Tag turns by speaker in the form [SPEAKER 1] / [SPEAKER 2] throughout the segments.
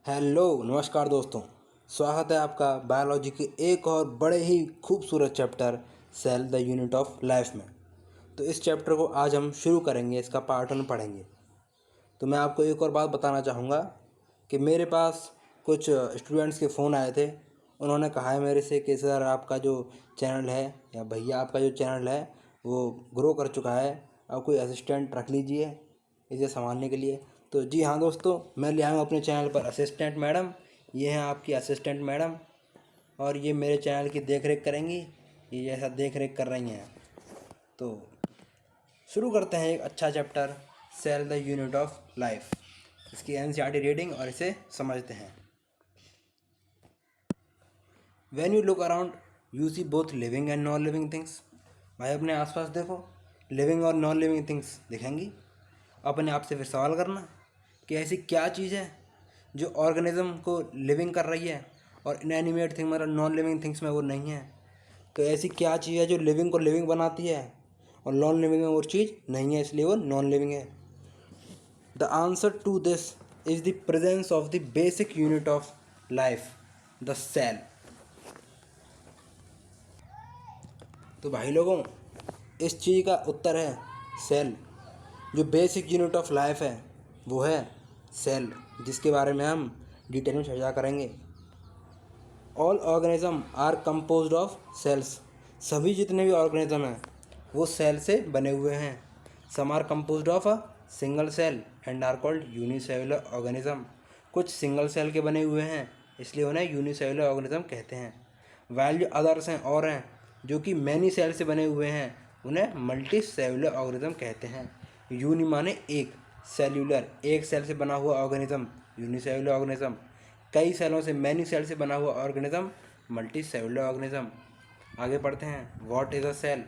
[SPEAKER 1] Hello नमस्कार दोस्तों। स्वागत है आपका बायोलॉजी के एक और बड़े ही खूबसूरत chapter cell the unit of life में। तो इस चैप्टर को आज हम शुरू करेंगे, इसका पार्ट 1 पढ़ेंगे। तो मैं आपको एक और बात बताना चाहूँगा कि मेरे पास कुछ स्टूडेंट्स के फ़ोन आए थे। उन्होंने कहा है मेरे से कि सर आपका जो चैनल है या भैया आपका जो चैनल है वो ग्रो कर चुका है, अब कोई असिस्टेंट रख लीजिए इसे संभालने के लिए। तो जी हाँ दोस्तों, मैं ले आया हूँ अपने चैनल पर असिस्टेंट मैडम। ये हैं आपकी असिस्टेंट मैडम और ये मेरे चैनल की देख रेख करेंगी, ये जैसा देख रेख कर रही हैं। तो शुरू करते हैं एक अच्छा chapter cell the unit of life, इसकी एनसीईआरटी रीडिंग और इसे समझते हैं। When you look around you see both living and non living things. भाई अपने आसपास देखो, लिविंग और नॉन लिविंग थिंग्स दिखेंगी। अपने आप से फिर सवाल करना कि ऐसी क्या चीज़ है जो ऑर्गेनिज्म को लिविंग कर रही है और इनएनिमेट थिंग मतलब नॉन लिविंग थिंग्स में वो नहीं है। तो ऐसी क्या चीज़ है जो लिविंग को लिविंग बनाती है और नॉन लिविंग में वो चीज़ नहीं है, इसलिए वो नॉन लिविंग है। The answer to this is the presence of the basic unit of life, the cell. तो भाई लोगों, इस चीज़ का उत्तर है सेल। जो बेसिक यूनिट ऑफ लाइफ है वो है सेल, जिसके बारे में हम डिटेल में चर्चा करेंगे। All organism are composed of cells. सभी जितने भी ऑर्गेनिज्म हैं वो सेल से बने हुए हैं। Some are composed of a single cell and are called unicellular organism. कुछ सिंगल सेल के बने हुए हैं इसलिए उन्हें यूनिसेलुलर ऑर्गेनिज्म कहते हैं। वाइल जो अदर्स हैं और हैं जो कि मैनी सेल से बने हुए हैं उन्हें मल्टी सेलुलर ऑर्गेनिज्म कहते हैं। यूनि माने एक, सेल्यूलर एक सेल से बना हुआ ऑर्गेनिज्म यूनिसेलुलर ऑर्गेनिज्म, कई सेलों से मैनी सेल से बना हुआ ऑर्गेनिज्म मल्टी सेलुलर ऑर्गेनिज्म। आगे पढ़ते हैं। What is a cell?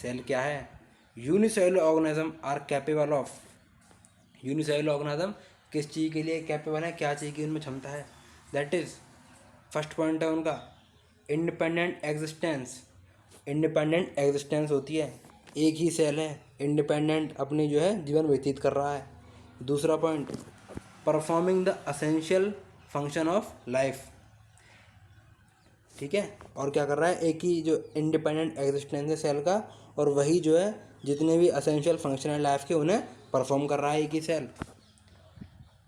[SPEAKER 1] Cell क्या है? Unicellular organism are capable of. Unicellular organism किस चीज़ के लिए कैपेबल है, क्या चीज़ की उनमें क्षमता है? दैट इज फर्स्ट पॉइंट है उनका इंडिपेंडेंट एग्जिस्टेंस। इंडिपेंडेंट एग्जिस्टेंस होती है, एक ही सेल है इंडिपेंडेंट अपनी जो है जीवन व्यतीत कर रहा है। दूसरा point performing the essential function of life. ठीक है, और क्या कर रहा है? एक ही जो इंडिपेंडेंट एग्जिस्टेंस है सेल का और वही जो है जितने भी असेंशियल फंक्शन है लाइफ के उन्हें परफॉर्म कर रहा है एक ही सेल।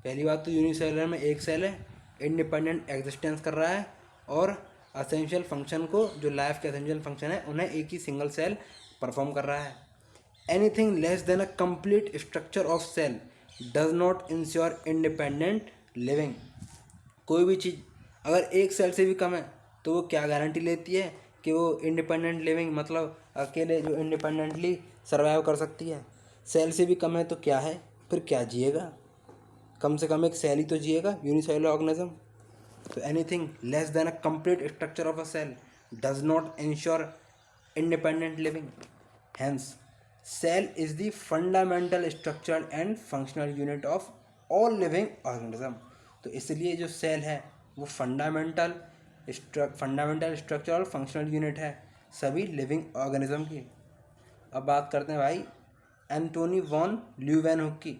[SPEAKER 1] पहली बात तो यूनिसेलुलर में एक सेल है, इंडिपेंडेंट एग्जिस्टेंस कर रहा है और असेंशियल फंक्शन को जो लाइफ के असेंशियल फंक्शन है उन्हें एक ही सिंगल सेल परफॉर्म कर रहा है। Anything less than a complete structure of cell does not ensure independent living. कोई भी चीज़ अगर एक सेल से भी कम है तो वो क्या गारंटी लेती है कि वो इंडिपेंडेंट लिविंग मतलब अकेले जो इंडिपेंडेंटली सर्वाइव कर सकती है। सेल से भी कम है तो क्या है, फिर क्या जिएगा? कम से कम एक सेल ही तो जिएगा, यूनिसेलुलर ऑर्गेनिज्म। तो anything less than a complete structure of a cell does not ensure independent living. Hence, cell is the fundamental structural and functional unit of all living organism. तो इसलिए जो सेल है वो fundamental structure और functional unit है सभी living organism की। अब बात करते हैं भाई एंटोनी वॉन ल्यूवेनहुक की,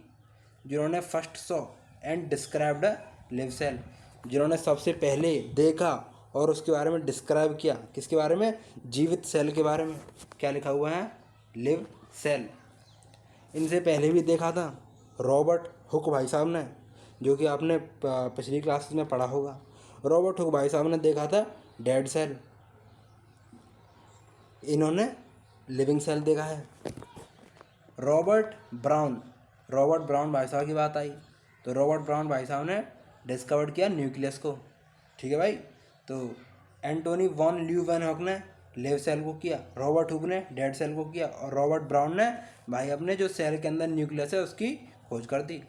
[SPEAKER 1] जिन्होंने first saw and described a live cell. जिन्होंने सबसे पहले देखा और उसके बारे में डिस्क्राइब किया, किसके बारे में? जीवित सेल के बारे में। क्या लिखा हुआ है? Live cell. इनसे पहले भी देखा था रॉबर्ट हुक भाई साहब ने, जो कि आपने पिछली क्लासेस में पढ़ा होगा। रॉबर्ट हुक भाई साहब ने देखा था डेड सेल, इन्होंने लिविंग सेल देखा है। रॉबर्ट ब्राउन भाई साहब की बात आई तो रॉबर्ट ब्राउन भाई साहब ने डिस्कवर्ड किया न्यूक्लियस को। ठीक है भाई, तो एंटोनी वॉन ल्यूवेनहुक ने लिव सेल को किया, रॉबर्ट हुक ने डेड सेल को किया और रॉबर्ट ब्राउन ने भाई अपने जो सेल के अंदर न्यूक्लियस है उसकी खोज कर दी।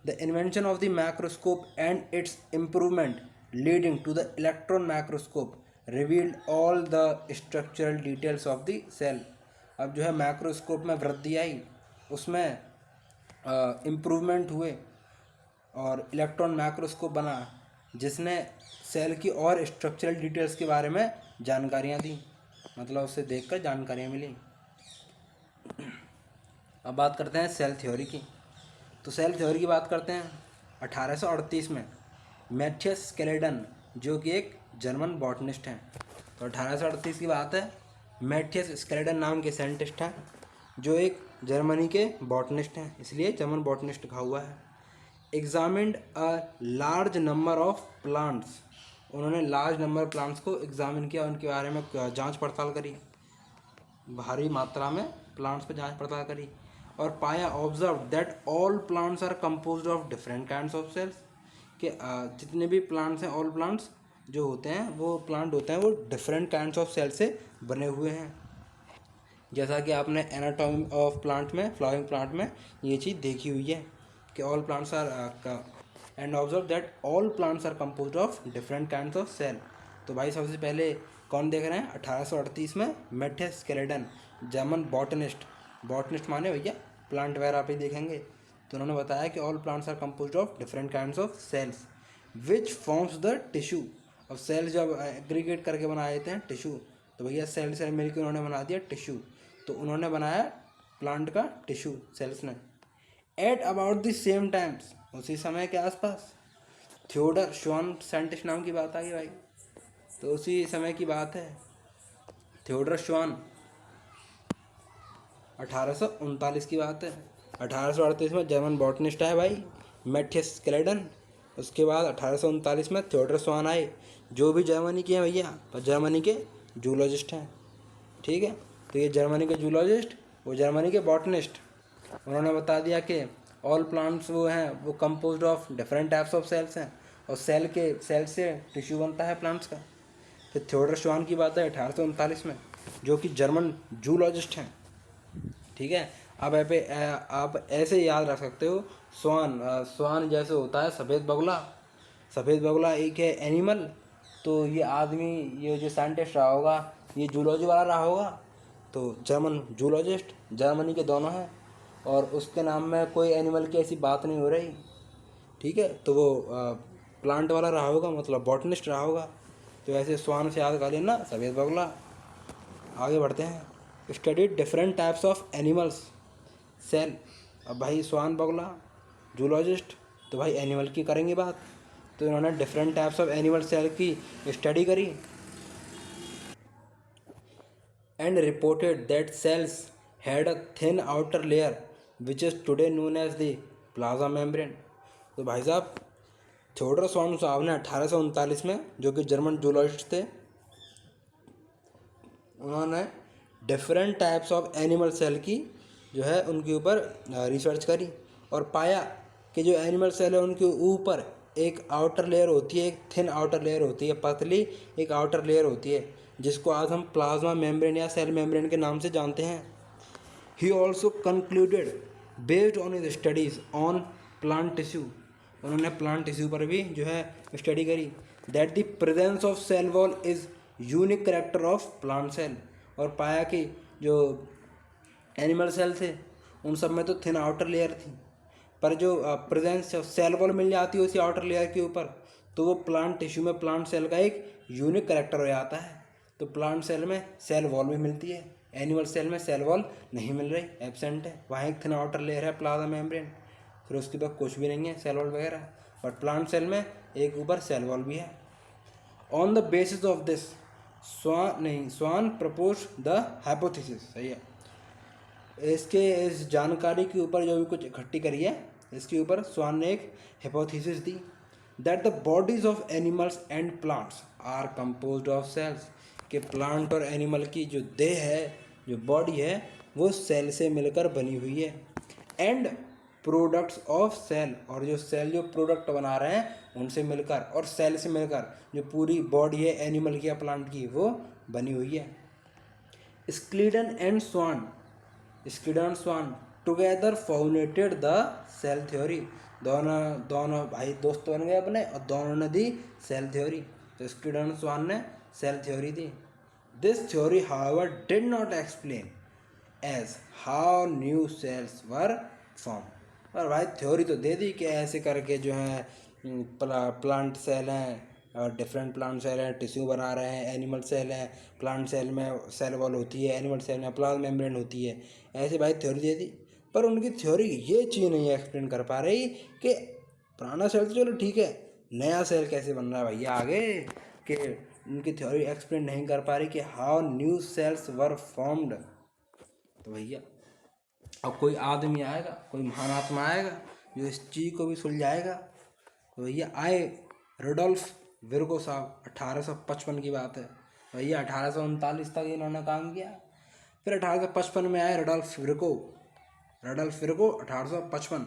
[SPEAKER 1] The invention of the microscope and its improvement leading to the electron microscope revealed all the structural details of the cell. अब जो है माइक्रोस्कोप में वृद्धि आई, उसमें इम्प्रूवमेंट हुए और इलेक्ट्रॉन माइक्रोस्कोप बना जिसने सेल की और स्ट्रक्चरल डिटेल्स के बारे में जानकारियाँ दी, मतलब उससे देखकर जानकारियाँ मिली। अब बात करते हैं सेल थ्योरी की। तो सेल थ्योरी की बात करते हैं 1838 में मैथियस स्केलेटन, जो कि एक जर्मन बॉटनिस्ट हैं। तो 1838 की बात है। मैथियस स्केलेटन नाम के साइंटिस्ट हैं जो एक जर्मनी के बॉटनिस्ट हैं, इसलिए जर्मन बॉटनिस्ट लिखा हुआ है। Examined a large number of plants, उन्होंने लार्ज नंबर प्लांट्स को एग्जामिन किया, उनके बारे में जांच पड़ताल करी, भारी मात्रा में प्लांट्स पर जांच पड़ताल करी, और पाया observe that all plants are composed of different kinds of cells, कि जितने भी प्लांट्स हैं, ऑल प्लांट्स जो होते हैं, वो प्लांट होते हैं, वो डिफरेंट काइंड्स ऑफ सेल से बने हुए हैं। जैसा कि आपने एनाटॉमी ऑफ प्लांट में, फ्लावरिंग प्लांट में ये चीज़ देखी हुई है कि all plants are and observe that all plants are composed of different kinds of cell. तो भाई सबसे पहले कौन देख रहे हैं? 1838 में Matthias Schleiden, German botanist, botanist माने भैया प्लांट वगैरह पे देखेंगे। तो उन्होंने बताया कि all plants are composed of different kinds of cells which forms the tissue. अब सेल्स जब एग्रीगेट करके बनाए जाते हैं टिश्यू, तो भैया सेल से मिलकर उन्होंने बना दिया टिश्यू। तो उन्होंने बनाया प्लांट का टिश्यू सेल्स ने। At about the same times, उसी समय के आसपास, थियोडर श्वान साइंटिस्ट नाम की बात आ गई भाई। तो उसी समय की बात है, थियोडर श्वान, 1839 की बात है। 1838 में जर्मन बॉटनिस्ट आए भाई मैथियस स्केलेटन। उसके बाद 1839 में थियोडर श्वान आए, जो भी जर्मनी के हैं भैया, पर जर्मनी के जूलॉजिस्ट हैं। ठीक है, तो ये जर्मनी के जूलॉजिस्ट, वो जर्मनी के बॉटनिस्ट, उन्होंने बता दिया कि ऑल प्लांट्स वो हैं, वो composed of different types of cells हैं, और सेल से टिश्यू बनता है प्लांट्स का। फिर थियोडर श्वान की बात है 1839 में, जो कि जर्मन जूलॉजिस्ट हैं। ठीक है, अब आप ऐसे याद रख सकते हो, स्वान जैसे होता है सफ़ेद बगुला, सफ़ेद बगुला एक है एनिमल, तो ये आदमी, ये जो साइंटिस्ट रहा होगा, ये जूलॉजी वाला रहा होगा, तो जर्मन जूलॉजिस्ट, जर्मनी के दोनों हैं, और उसके नाम में कोई एनिमल की ऐसी बात नहीं हो रही। ठीक है, तो वो प्लांट वाला रहा होगा, मतलब बॉटनिस्ट रहा होगा। तो ऐसे स्वान से याद कर लेना, सफ़ेद बगुला। आगे बढ़ते हैं। Studied different types of animals cell. अब भाई स्वान बगुला जूलॉजिस्ट, तो भाई एनिमल की करेंगे बात, तो इन्होंने different types of animal cell की स्टडी करी and reported that cells had a thin outer layer which is today known as the plasma membrane. तो भाई साहब थियोडर स्वान साहब ने 1839 में, जो कि जर्मन जूलॉजिस्ट थे, उन्होंने different types of animal cell की जो है उनके ऊपर रिसर्च करी, और पाया कि जो एनिमल सेल है उनके ऊपर एक आउटर लेयर होती है, एक थिन आउटर लेयर होती है, पतली एक आउटर लेयर होती है, जिसको आज हम प्लाज्मा मेम्ब्रेन या सेल मेम्ब्रेन के नाम से जानते हैं। He also concluded based on his studies on plant tissue, उन्होंने प्लांट टिश्यू पर भी जो है स्टडी करी, that the presence of cell wall is unique character of plant cell, और पाया कि जो एनिमल सेल थे उन सब में तो थिन आउटर लेयर थी, पर जो प्रेजेंस सेल वॉल मिल जाती है उसी आउटर लेयर के ऊपर, तो वो प्लांट टिश्यू में प्लांट सेल का एक यूनिक करेक्टर हो जाता है। तो प्लांट सेल में सेल वॉल भी मिलती है, एनिमल सेल में सेल वॉल नहीं मिल रही, एब्सेंट है, वहाँ एक थिन आउटर लेयर है प्लाज्मा मेम्ब्रेन, फिर उसके बाद कुछ भी नहीं है सेल वॉल वगैरह, बट प्लांट सेल में एक ऊपर सेल वॉल भी है। On the basis of this Schwann propose the hypothesis, सही है, इस जानकारी के ऊपर जो भी कुछ इकट्ठी करी है, इसके ऊपर स्वान ने एक हाइपोथेसिस दी, that the bodies of animals and plants are composed of cells, कि प्लांट और एनिमल की जो देह है, जो बॉडी है, वो सेल से मिलकर बनी हुई है, एंड प्रोडक्ट्स ऑफ सेल, और जो सेल जो प्रोडक्ट बना रहे हैं उनसे मिलकर, और सेल से मिलकर जो पूरी बॉडी है एनिमल की या प्लांट की, वो बनी हुई है। Schleiden and Schwann together formulated the cell theory, दोनों भाई दोस्त बन गए अपने, और दोनों ने दी सेल थ्योरी। तो स्क्लीडन स्वान ने सेल थ्योरी दी। This theory however did not explain as how new cells were formed, और भाई थ्योरी तो दे दी कि ऐसे करके जो है प्लांट सेल हैं, और डिफरेंट प्लांट सेल हैं, टिश्यू बना रहे हैं, एनिमल सेल हैं, प्लांट सेल में सेल वॉल होती है, एनिमल सेल में प्लाज्मा मेम्ब्रेन होती है, ऐसे भाई थ्योरी दे दी। पर उनकी थ्योरी ये चीज़ नहीं एक्सप्लेन कर पा रही कि पुराना सेल तो चलो ठीक है, नया सेल कैसे बन रहा है भैया आगे, कि उनकी थ्योरी एक्सप्लेन नहीं कर पा रही कि how new cells were formed. तो भैया अब कोई आदमी आएगा, कोई महान आत्मा आएगा जो इस चीज़ को भी सुलझाएगा। तो भैया आए रुडोल्फ विर्गो साहब, 1855 की बात है भैया। 1839 तक इन्होंने काम किया, फिर 1855 में आए रुडोल्फ विर्गो। 1855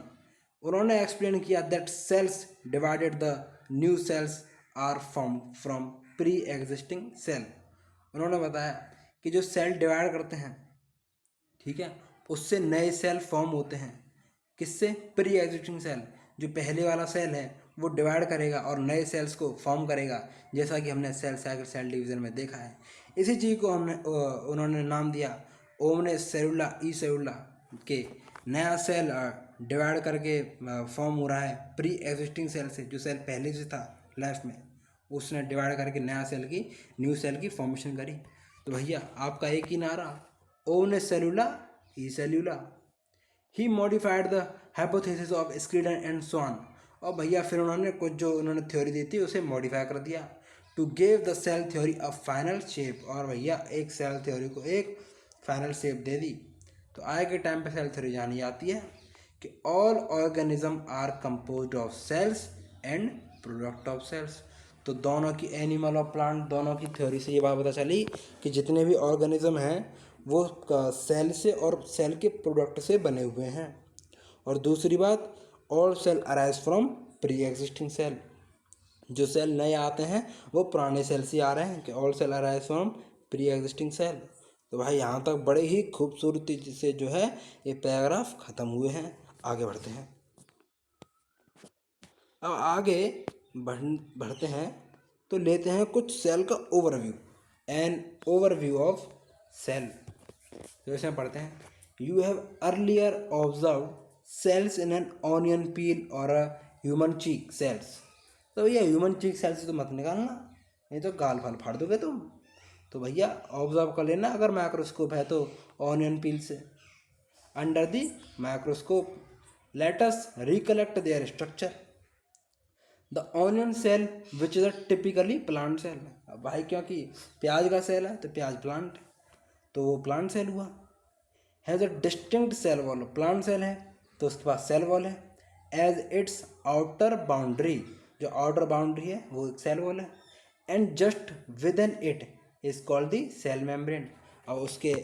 [SPEAKER 1] उन्होंने एक्सप्लेन किया that cells divided the new cells are form from pre existing cell. उन्होंने बताया कि जो सेल डिवाइड करते हैं, ठीक है, उससे नए सेल फॉर्म होते हैं। किससे? Pre existing cell. जो पहले वाला सेल है वो डिवाइड करेगा और नए सेल्स को फॉर्म करेगा, जैसा कि हमने सेल साइकिल सेल डिवीज़न में देखा है। इसी चीज़ को उन्होंने नाम दिया ओमने सेलुला ई सेलुला, के नया सेल डिवाइड करके फॉर्म हो रहा है प्री एग्जिस्टिंग सेल से। जो सेल पहले से था लाइफ में, उसने डिवाइड करके नया सेल की, न्यू सेल की फॉर्मेशन करी। तो भैया आपका एक ही नारा, ओमने सेलुला ई सेलुला। He modified the hypothesis of Schleiden and Schwann. और भैया फिर उन्होंने कुछ जो उन्होंने थ्योरी दी थी उसे मॉडिफाई कर दिया to give the cell theory a final shape. और भैया एक सेल थ्योरी को एक फाइनल शेप दे दी। तो आज के टाइम पे सेल थ्योरी जानी जाती है कि all organism are composed of cells and product of cells. तो दोनों की, एनिमल और प्लांट दोनों की थ्योरी से ये बात पता चली कि जितने भी ऑर्गेनिज्म हैं वो सेल से और सेल के प्रोडक्ट से बने हुए हैं। और दूसरी बात, all cell arise from pre existing cell. जो सेल नए आते हैं वो पुराने सेल से आ रहे हैं, कि all cell arise from pre existing cell. तो भाई यहाँ तक बड़े ही खूबसूरती से जो है ये पैराग्राफ ख़त्म हुए हैं। आगे बढ़ते हैं। अब आगे बढ़ते हैं तो लेते हैं कुछ सेल का overview, an overview of cell. तो इसमें पढ़ते हैं, you have earlier observe cells in an onion peel और अ ह्यूमन चीक सेल्स। तो भैया ह्यूमन चीक सेल्स तो मत निकालना, नहीं तो गाल फाल फाड़ दोगे तुम। तो भैया ऑब्जर्व कर लेना अगर माइक्रोस्कोप है तो ऑनियन पील से। Under the microscope let us recollect their structure. The onion cell which is a typically plant cell. अब भाई क्योंकि प्याज का सेल है तो प्याज प्लांट, तो वो प्लांट सेल हुआ। Has a distinct cell wall, plant cell है तो उसके पास सेल वॉल है। एज इट्स आउटर बाउंड्री, जो आउटर बाउंड्री है वो एक सेल वॉल है। And just within it is called the cell membrane. और उसके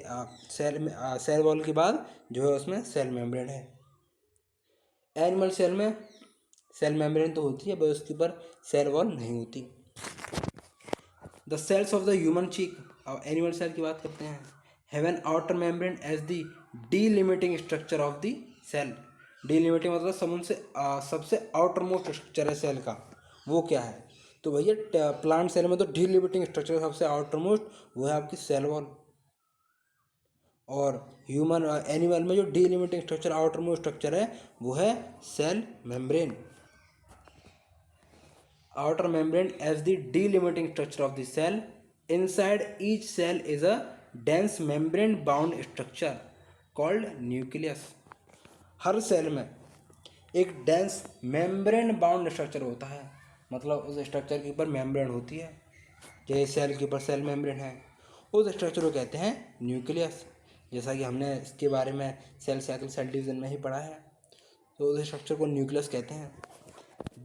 [SPEAKER 1] सेल वॉल के बाद जो है उसमें सेल मेम्ब्रेन है। एनिमल सेल में सेल मेम्ब्रेन तो होती है, बस उसके ऊपर सेल वॉल नहीं होती। The cells of the human cheek, अब एनिमल सेल की बात करते हैं, have an outer membrane as the delimiting structure of the cell. Delimiting मतलब सबसे आउटर मोस्ट स्ट्रक्चर है सेल का, वो क्या है? तो भैया प्लांट सेल में तो डीलिमिटिंग स्ट्रक्चर सबसे आउटर मोस्ट वो है आपकी सेल वॉल। और ह्यूमन एनिमल में जो delimiting structure, outermost structure है वो है cell membrane. Outer membrane as the delimiting structure of the cell. Inside each cell is a dense membrane bound structure called nucleus. Her cell में एक dense membrane bound structure होता है, मतलब उस structure के ऊपर मेम्ब्रेन होती है। जैसे सेल के ऊपर सेल मेम्ब्रेन है, उस स्ट्रक्चर को कहते हैं न्यूक्लियस। जैसा कि हमने इसके बारे में सेल साइकिल सेल डिवीजन में ही पढ़ा है, तो उस स्ट्रक्चर को न्यूक्लियस कहते हैं।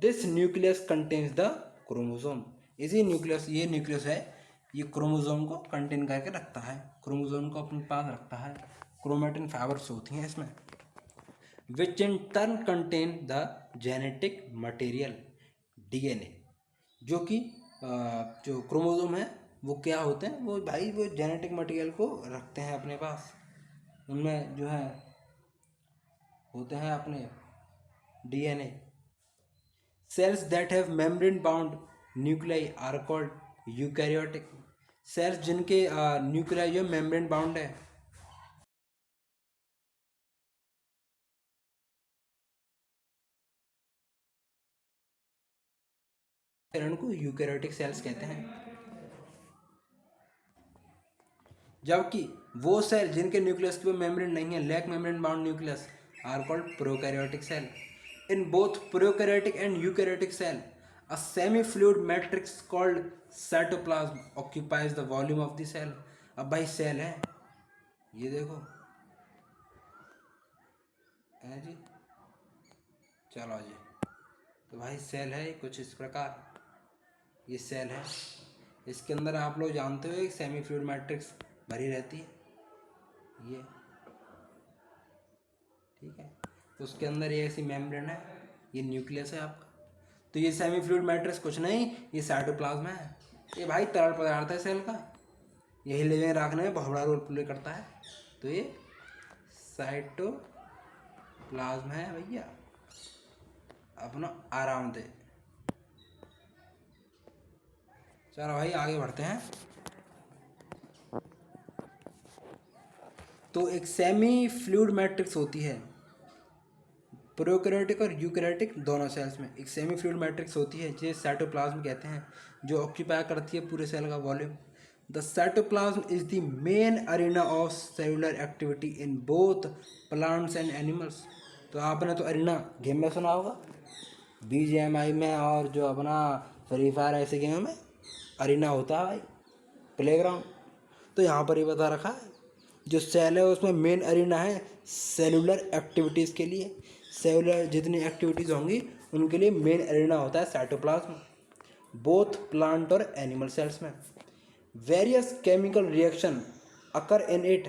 [SPEAKER 1] This nucleus contains the chromosome. इसी न्यूक्लियस, ये न्यूक्लियस है, ये क्रोमोसोम को कंटेन करके रखता है, क्रोमोसोम को अपने पास रखता है। क्रोमेटिन फाइबर्स होती हैं इसमें, which in turn contain the genetic material DNA. जो कि जो क्रोमोसोम है वो क्या होते हैं, वो भाई वो जेनेटिक मटेरियल को रखते हैं अपने पास। उनमें जो है होते हैं अपने DNA. Cells that have membrane bound nuclei are called eukaryotic. Cells जिनके न्यूक्लियाई जो मेम्ब्रेन बाउंड है, फिर उनको यूकैरियोटिक सेल्स कहते हैं। जबकि वो सेल जिनके न्यूक्लियस के मेम्ब्रेन नहीं है, lack membrane bound nucleus, are called prokaryotic cell. In both prokaryotic and eukaryotic cell A semi-fluid matrix called cytoplasm occupies the volume of the cell. अब भाई सेल है, ये देखो है जी, चलो जी, तो भाई सेल है कुछ इस प्रकार, ये सेल है, इसके अंदर आप लोग जानते हो एक सेमी फ्लूइड मैट्रिक्स भरी रहती है, ये ठीक है, तो उसके अंदर ये ऐसी मेम्ब्रेन है, ये न्यूक्लियस है आपका। तो ये सेमी फ्लूइड मैट्रिक्स कुछ नहीं, ये साइटोप्लाज्म है, ये भाई तरल पदार्थ है सेल का, यही लिविंग रखने में बहुत बड़ा रोल प्ले करता है। तो ये साइटोप्लाज्म है भैया, अपना आराम दे। चलो भाई आगे बढ़ते हैं। तो एक सेमी फ्लूइड मैट्रिक्स होती है प्रोकैरियोटिक और यूकैरियोटिक दोनों सेल्स में, एक सेमी फ्लूइड मैट्रिक्स होती है जिसे साइटोप्लाज्म कहते हैं, जो ऑक्यूपाई करती है पूरे सेल का volume. The cytoplasm is the main arena of cellular activity in both plants and animals. तो आपने तो अरीना गेम में सुना होगा, BGMI में और जो अपना फ्री फायर ऐसे गेम में अरीना होता है भाई, प्लेग्राउंड। तो यहाँ पर ही बता रखा है जो सेल है उसमें मेन अरीना है सेलुलर एक्टिविटीज़ के लिए, सेलुलर जितनी एक्टिविटीज़ होंगी उनके लिए मेन अरीना होता है साइटोप्लाज्म, बोथ प्लांट और एनिमल सेल्स में। Various chemical reaction occur in it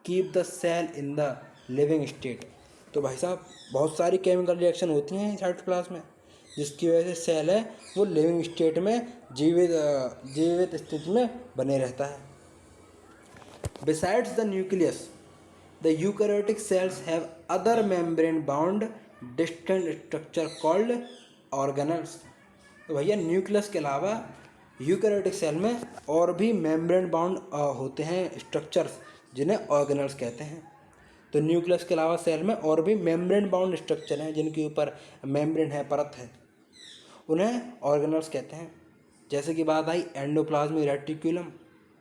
[SPEAKER 1] keep the cell in the living state. तो भाई साहब बहुत सारी केमिकल रिएक्शन होती हैं साइटोप्लाज्म में, जिसकी वजह से सेल है वो लिविंग स्टेट में जीवित स्थिति में बने रहता है। Besides the nucleus, the eukaryotic cells have other membrane-bound distant structure called organelles। तो भैया न्यूक्लियस के अलावा यूकैरियोटिक सेल में और भी मेम्ब्रेन बाउंड होते हैं स्ट्रक्चर्स, जिन्हें ऑर्गेनल्स कहते हैं। तो न्यूक्लियस के अलावा सेल में और भी मेम्ब्रेन बाउंड स्ट्रक्चर हैं जिनके ऊपर मेम्ब्रेन है, परत है, उन्हें ऑर्गेनल्स कहते हैं। जैसे कि बात आई endoplasmic reticulum,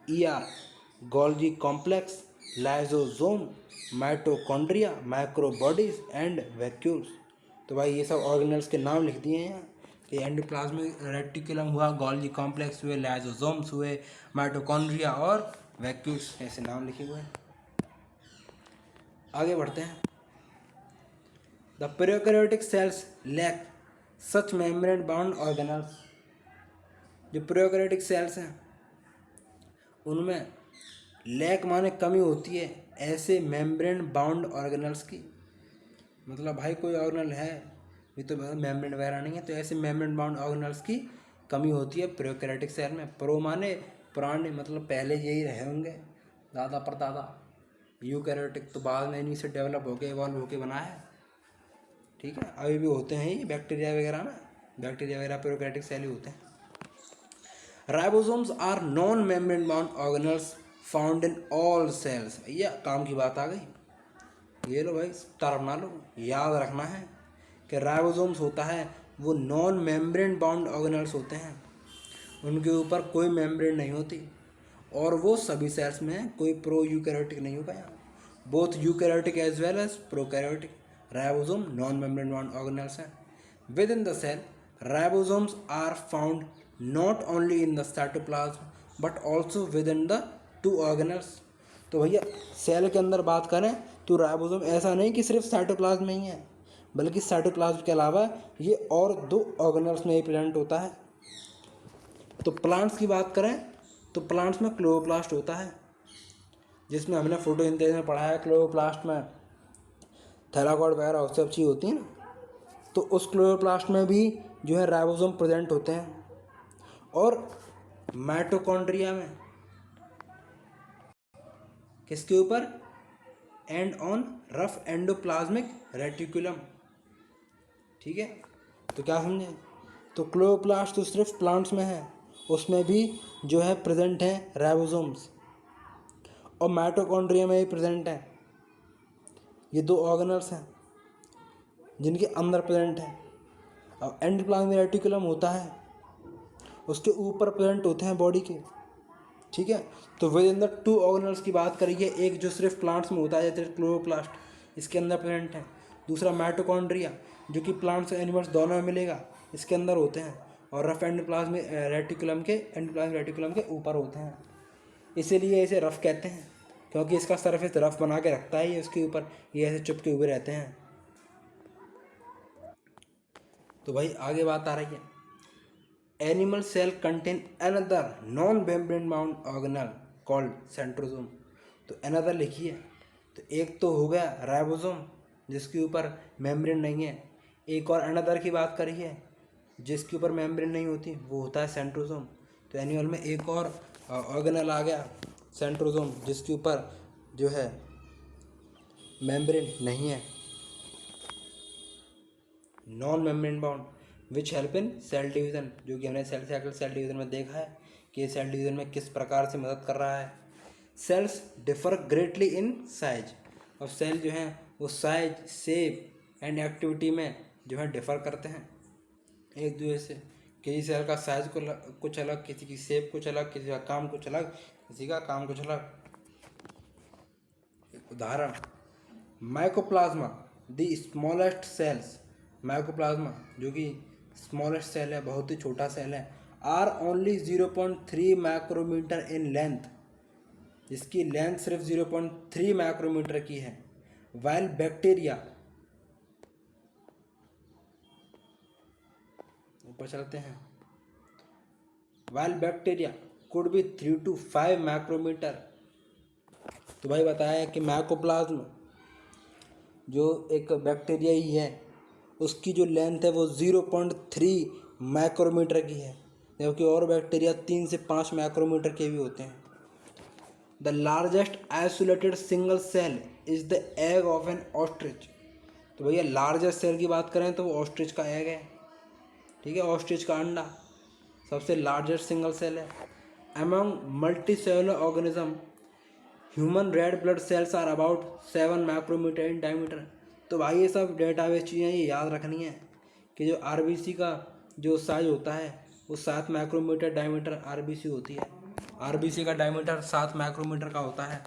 [SPEAKER 1] ER, Golgi complex, lysosome, mitochondria, microbodies and vacuoles. तो भाई ये सब ऑर्गेनल्स के नाम लिख दिए हैं कि एंडोप्लाज्मिक रेटिकुलम हुआ, गोल्गी कॉम्प्लेक्स हुए, लाइसोसोम्स हुए, माइटोकॉन्ड्रिया और वैक्यूल्स, ऐसे नाम लिखे हुए हैं। आगे बढ़ते हैं। The prokaryotic cells lack such membrane bound organelles. जो प्रोकैरियोटिक सेल्स हैं उनमें लैक माने कमी होती है ऐसे मेम्ब्रेन बाउंड ऑर्गेनल्स की। मतलब भाई कोई ऑर्गेनल है ये तो मेम्ब्रेन वगैरह नहीं है, तो ऐसे मेम्ब्रेन बाउंड ऑर्गेनल्स की कमी होती है प्रोकैरियोटिक सेल में। प्रो माने पुराने, मतलब पहले यही रहे होंगे दादा परदादा। यूकैरियोटिक तो बाद में इन्हीं से डेवलप होके इवॉल्व होके बना है, ठीक है। अभी भी होते हैं ये बैक्टीरिया वगैरह में, बैक्टीरिया वगैरह प्रोकैरियोटिक सेल ही होते हैं। Ribosomes are non membrane bound organelles found in all cells. भैया काम की बात आ गई, ये लो भाई तरफ ना लो, याद रखना है कि राइबोसोम्स होता है वो नॉन मेम्ब्रेन बाउंड ऑर्गेनल्स होते हैं, उनके ऊपर कोई मेम्ब्रेन नहीं होती और वो सभी सेल्स में है, कोई प्रो यूकैरियोटिक नहीं होगा यहाँ, both eukaryotic as well as prokaryotic. Ribosome non membrane bound organelles हैं। Within the cell ribosomes are found not only in the cytoplasm but also within the 2 organelles. तो भैया cell के अंदर बात करें तो राइबोसोम ऐसा नहीं कि सिर्फ साइटोप्लाज्म में ही है, बल्कि साइटोप्लाज्म के अलावा ये और 2 ऑर्गेनल्स में ही प्रेजेंट होता है। तो प्लांट्स की बात करें तो प्लांट्स में क्लोरोप्लास्ट होता है, जिसमें हमने फोटोसिंथेसिस में पढ़ा है, क्लोरोप्लास्ट में थैलाकोइड वगैरह और सब चीज़ होती है ना, तो उस क्लोरोप्लास्ट में भी जो है राइबोसोम प्रेजेंट होते हैं। और माइटोकॉन्ड्रिया में किसके ऊपर, and on rough endoplasmic reticulum, ठीक है। तो क्या समझे, तो क्लोरोप्लास्ट तो सिर्फ प्लांट्स में है, उसमें भी जो है प्रेजेंट हैं राइबोसोम्स, और माइटोकॉन्ड्रिया में भी प्रेजेंट है। ये 2 ऑर्गेनल्स हैं जिनके अंदर प्रेजेंट है। अब एंडोप्लाज्मिक रेटिकुलम होता है, उसके ऊपर प्रेजेंट होते हैं बॉडी के, ठीक है। तो विद इन द 2 ऑर्गेनल्स की बात करिए, एक जो सिर्फ प्लांट्स में होता है जैसे क्लोरोप्लास्ट, इसके अंदर प्रेजेंट है। दूसरा माइटोकॉन्ड्रिया जो कि प्लांट्स और एनिमल्स दोनों में मिलेगा, इसके अंदर होते हैं। और रफ एंडोप्लाज्म रेटिकुलम के ऊपर होते हैं, इसीलिए इसे रफ कहते हैं, क्योंकि इसका सरफेस रफ बना के रखता है ये उसके ऊपर, ये ऐसे चुपके हुए रहते हैं। तो भाई आगे बात आ रही है, animal cell contain another non membrane bound organelle called centrosome. तो अनदर लिखिए, तो एक तो हो गया राइबोसोम जिसके ऊपर मेम्ब्रेन नहीं है, एक और अनदर की बात करी है जिसके ऊपर मेम्ब्रेन नहीं होती, वो होता है सेंट्रोसोम। तो एनिमल में एक और ऑर्गेनल आ गया सेंट्रोसोम जिसके ऊपर जो है मेम्ब्रेन नहीं है, non membrane bound which help in cell division, जो कि हमने सेल साइकिल सेल डिवीज़न में देखा है कि सेल डिवीज़न में किस प्रकार से मदद कर रहा है। Cells differ greatly in size, और सेल जो हैं वो साइज, शेप एंड एक्टिविटी में जो है डिफर करते हैं एक दूसरे से। किसी सेल का साइज कुछ अलग, किसी की शेप कुछ अलग, किसी का काम कुछ अलग, किसी का काम कुछ अलग। उदाहरण, mycoplasma the smallest cells, mycoplasma जो कि स्मॉलेस्ट सेल है, बहुत ही छोटा सेल है, are only 0.3 micrometre in length, इसकी लेंथ सिर्फ 0.3 माइक्रोमीटर की है। वाइल बैक्टीरिया, ऊपर चलते हैं, while bacteria could be 3 to 5 micrometre. तो भाई बताया कि माइकोप्लाज्म जो एक बैक्टीरिया ही है उसकी जो लेंथ है वो 0.3 माइक्रोमीटर की है, जबकि और बैक्टीरिया 3 से 5 माइक्रोमीटर के भी होते हैं। The largest isolated single cell is the egg of an ostrich. तो भैया लार्जेस्ट सेल की बात करें तो वो ऑस्ट्रिच का एग है, ठीक है, ऑस्ट्रिच का अंडा सबसे लार्जेस्ट सिंगल सेल है। Among multicellular organism human red blood cells are about 7 micrometre in diameter. तो भाई ये सब डेटाबेस चीज़ें ये याद रखनी है कि जो आरबीसी का जो साइज होता है वो 7 माइक्रोमीटर डायमीटर आरबीसी होती है, आरबीसी का डायमीटर 7 माइक्रोमीटर का होता है।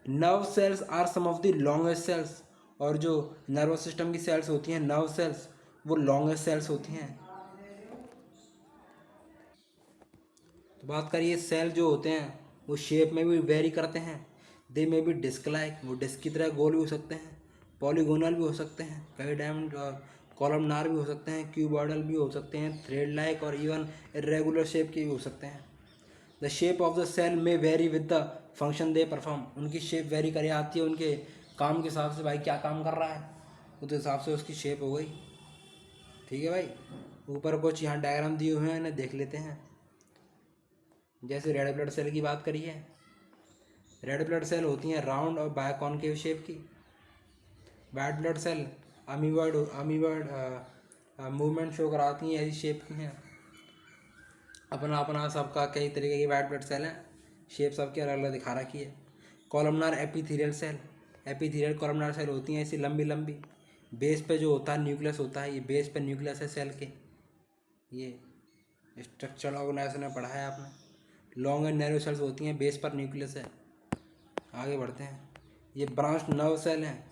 [SPEAKER 1] Nerve cells are some of the longest cells, और जो नर्वस सिस्टम की सेल्स होती हैं नर्व सेल्स वो लॉन्गेस्ट सेल्स होती हैं। तो बात करिए सेल जो होते हैं वो शेप में भी वेरी करते हैं, दे में भी डिस्क लाइक, वो डिस्क की तरह गोल भी हो सकते हैं, पॉलीगोनल भी हो सकते हैं, कई डायमंड और कॉलमनार भी हो सकते हैं, क्यूबॉइडल भी हो सकते हैं, थ्रेड लाइक और इवन इरेगुलर शेप के भी हो सकते हैं। The shape of the cell may vary with the function they perform, उनकी शेप वेरी करे आती है उनके काम के हिसाब से, भाई क्या काम कर रहा है उस हिसाब से उसकी शेप हो गई। ठीक है भाई, ऊपर कुछ यहाँ डायग्राम दिए हुए हैं, इन्हें देख लेते हैं। जैसे रेड ब्लड सेल की बात करी है, रेड ब्लड सेल होती हैं राउंड और बायकॉन्केव शेप की। White blood cell amoeboid movement show कराती हैं, ऐसी शेप की हैं। अपना अपना सबका कई तरीके की वाइट ब्लड सेल हैं, शेप सबकी अलग अलग दिखा रखी है। Columnar epithelial cell, epithelial columnar cell होती हैं ऐसी लंबी लंबी, बेस पे जो होता है न्यूक्लियस होता है, ये बेस पे न्यूक्लियस है सेल के, ये स्ट्रक्चरल ऑर्गेनाइजेशन में पढ़ा है आपने। लॉन्ग एंड नैरो सेल्स होती हैं, बेस पर न्यूक्लियस है। आगे बढ़ते हैं, ये ब्रांच नर्व सेल हैं,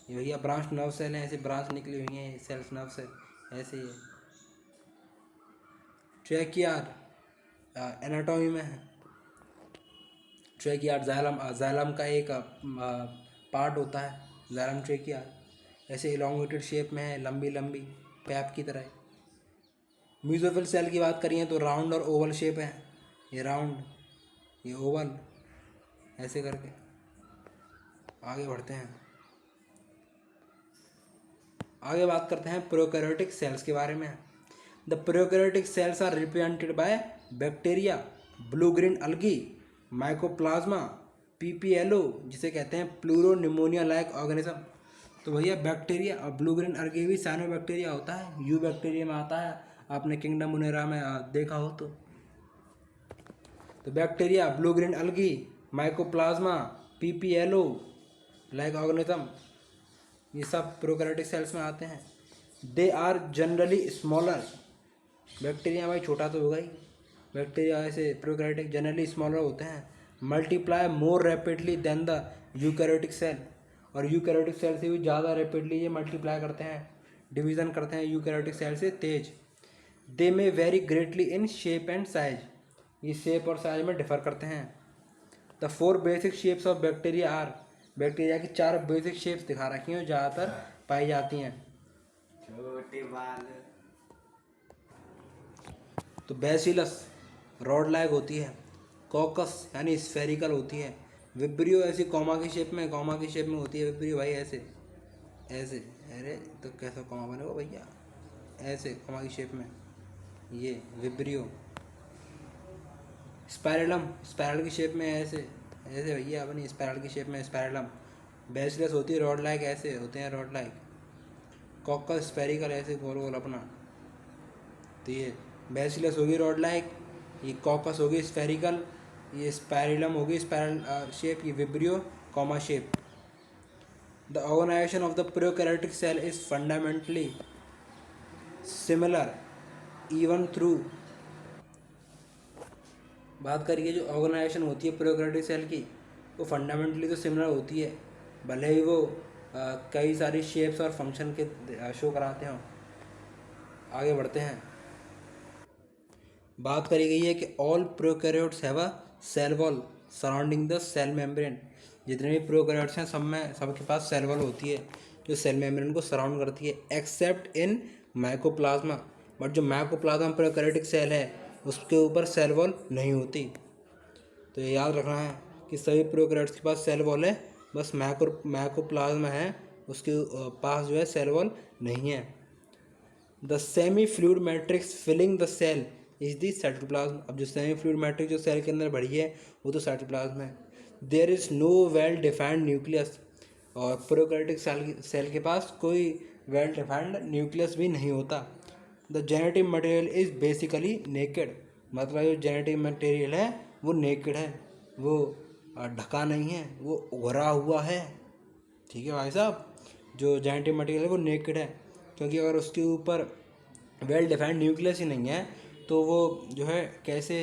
[SPEAKER 1] ये भैया ब्रांच नर्व सेल हैं, ऐसे ब्रांच निकली हुई हैं सेल्स नर्व सेल ऐसे ही। ट्रैकियार एनाटॉमी में है, ट्रैकियार जाइलम का एक पार्ट होता है, जाइलम ट्रैकियार, ऐसे इलोंगेटेड शेप में है, लंबी लंबी पैप की तरह। म्यूजोफिल सेल की बात करिए तो राउंड और ओवल शेप है, ये राउंड ये ओवल ऐसे करके। आगे बढ़ते हैं, आगे बात करते हैं प्रोकैरियोटिक सेल्स के बारे में। The prokaryotic cells are represented by bacteria, blue green algae, mycoplasma, PPLO जिसे कहते हैं प्लूरो निमोनिया लाइक ऑर्गेनिज्म। तो भैया बैक्टीरिया और ब्लू ग्रीन अलगी भी साइनो बैक्टीरिया होता है, यू बैक्टीरिया में आता है, आपने किंगडम मुनेरा में देखा हो तो bacteria, blue green algae, mycoplasma, PPLO like organism, ये सब प्रोकैरियोटिक सेल्स में आते हैं। They are generally smaller, bacteria भाई छोटा तो होगा ही, बैक्टीरिया ऐसे प्रोकैरियोटिक जनरली स्मॉलर होते हैं। Multiply more rapidly than the eukaryotic cell, और यूकैरियोटिक सेल से भी ज़्यादा रैपिडली ये मल्टीप्लाई करते हैं, डिवीज़न करते हैं यूकैरियोटिक सेल से तेज। They may vary greatly in shape and size, ये शेप और साइज में डिफर करते हैं। The 4 basic shapes of bacteria are, bacteria की 4 बेसिक शेप्स दिखा रखी हैं जो ज़्यादातर पाई जाती हैं।
[SPEAKER 2] छोटे बाल।
[SPEAKER 1] तो बैसिलस रॉड लाइक होती है, कॉकस यानी स्फेरिकल होती है, विब्रियो ऐसी कॉमा की शेप में होती है विब्रियो भाई, ऐसे ऐसे, अरे तो कैसा कॉमा बनेगा भैया, ऐसे कॉमा की शेप में, ये विब्रियो। स्पाइरलम स्पाइरल की शेप में, ऐसे ऐसे भैया अपनी स्पाइरल की शेप में स्पाइरलम। बैसिलस होती है रॉड लाइक, ऐसे होते हैं रॉड लाइक। कॉकस स्फेरिकल ऐसे गोल गोल अपना। तो ये बैसिलस होगी रॉड लाइक, ये कॉकस होगी स्फेरिकल, ये स्पाइरलम होगी स्पाइरल शेप, ये vibrio comma shape. The organisation of the prokaryotic cell is fundamentally similar even through, बात करिए जो ऑर्गेनाइजेशन होती है प्रोकैरियोटिक सेल की, वो फंडामेंटली तो सिमिलर होती है, भले ही वो कई सारी शेप्स और फंक्शन के शो कराते हों। आगे बढ़ते हैं। बात करी गई है कि all prokaryotes have a cell wall surrounding the cell membrane, जितने भी प्रोकैरियोट्स हैं सब में सबके पास सेल वॉल होती है जो सेल मेम्ब्रेन को सराउंड करती है, एक्सेप्ट इन माइकोप्लाज्मा। बट जो माइकोप्लाज्मा प्रोकैरियोटिक सेल है उसके ऊपर सेल वॉल नहीं होती। तो ये याद रखना है कि सभी प्रोकैरियोट्स के पास सेल वॉल है, बस माइकोप्लाज्मा है उसके पास जो है सेल वॉल नहीं है। The semi fluid matrix filling the cell is the cytoplasm. अब जो सेमी फ्लूइड मैट्रिक्स जो सेल के अंदर भरी है वो तो साइटोप्लाज्म है। There is no well defined nucleus, और प्रोकैरियोटिक सेल के पास कोई वेल डिफाइंड न्यूक्लियस भी नहीं होता। The genetic material is basically naked, मतलब जो जेनेटिक मटेरियल है वो नेकेड है, वो ढका नहीं है, वो उभरा हुआ है। ठीक है भाई साहब, जो जेनेटिक मटेरियल है वो नेकेड है, क्योंकि अगर उसके ऊपर वेल डिफाइंड न्यूक्लियस ही नहीं है तो वो जो है कैसे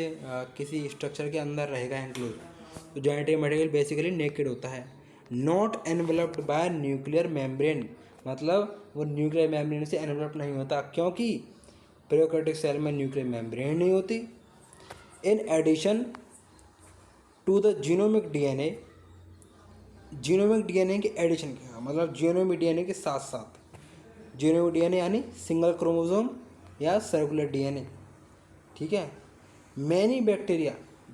[SPEAKER 1] किसी स्ट्रक्चर के अंदर रहेगा इंक्लूड। तो जेनेटिक मटेरियल बेसिकली नेकेड होता है। Not enveloped by nuclear membrane, मतलब वो न्यूक्लियर मेम्ब्रेन से एनवेलप नहीं होता, क्योंकि प्रोकैरियोटिक सेल में न्यूक्लियर मेम्ब्रेन नहीं होती। In addition to the genomic DNA, genomic DNA के एडिशन क्या मतलब, जीनोमिक डीएनए के साथ साथ, जीनोमिक डीएनए यानी सिंगल क्रोमोसोम या सर्कुलर डीएनए। ठीक है, मैनी बैक्टीरिया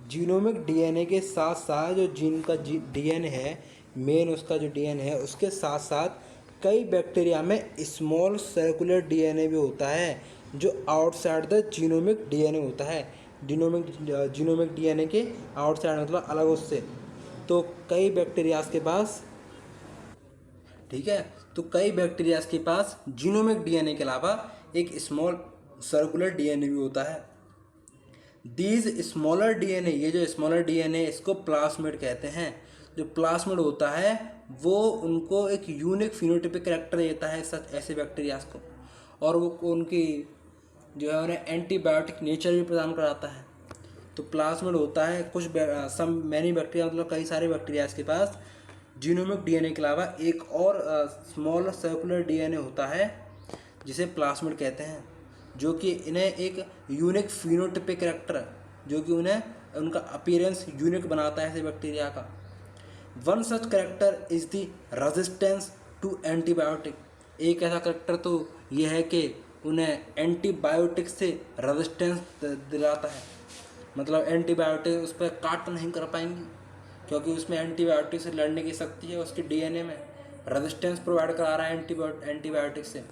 [SPEAKER 1] जीनोमिक डीएनए के साथ साथ जो जीन का डीएनए है, मेन उसका जो डीएनए है उसके साथ साथ कई बैक्टीरिया में स्मॉल सर्कुलर डीएनए भी होता है जो आउटसाइड द जीनोमिक डीएनए होता है। जीनोमिक डीएनए के आउटसाइड मतलब अलग उससे। तो कई बैक्टीरियाज के पास, ठीक है, तो कई बैक्टीरियाज के पास जीनोमिक डीएनए के अलावा एक स्मॉल सर्कुलर डीएनए भी होता है। दीज स्मॉलर डीएनए, ये जो स्मॉलर डीएनए इसको प्लास्मिड कहते हैं। जो प्लास्मिड होता है वो उनको एक यूनिक फिनोटाइपिक कैरेक्टर देता है ऐसे बैक्टीरियाज को, और वो उनकी जो है उन्हें एंटीबायोटिक नेचर भी प्रदान कराता है। तो प्लास्मिड होता है कुछ सम मैनी बैक्टीरिया, मतलब कई सारे बैक्टीरियाज के पास जीनोमिक डीएनए के अलावा एक और स्मॉल सर्कुलर डीएनए होता है जिसे प्लास्मिड कहते हैं, जो कि इन्हें एक यूनिक फिनोटाइपिक कैरेक्टर, जो कि उन्हें उनका अपीयरेंस यूनिक बनाता है ऐसे बैक्टीरिया का। One such character is the resistance to antibiotic. एक ऐसा कैरेक्टर तो यह है कि उन्हें एंटीबायोटिक से रेजिस्टेंस दिलाता है, मतलब एंटीबायोटिक उस पर काट नहीं कर पाएंगी क्योंकि उसमें एंटीबायोटिक से लड़ने की शक्ति है, उसके डीएनए में रेजिस्टेंस प्रोवाइड करा रहा है एंटीबायोटिक से।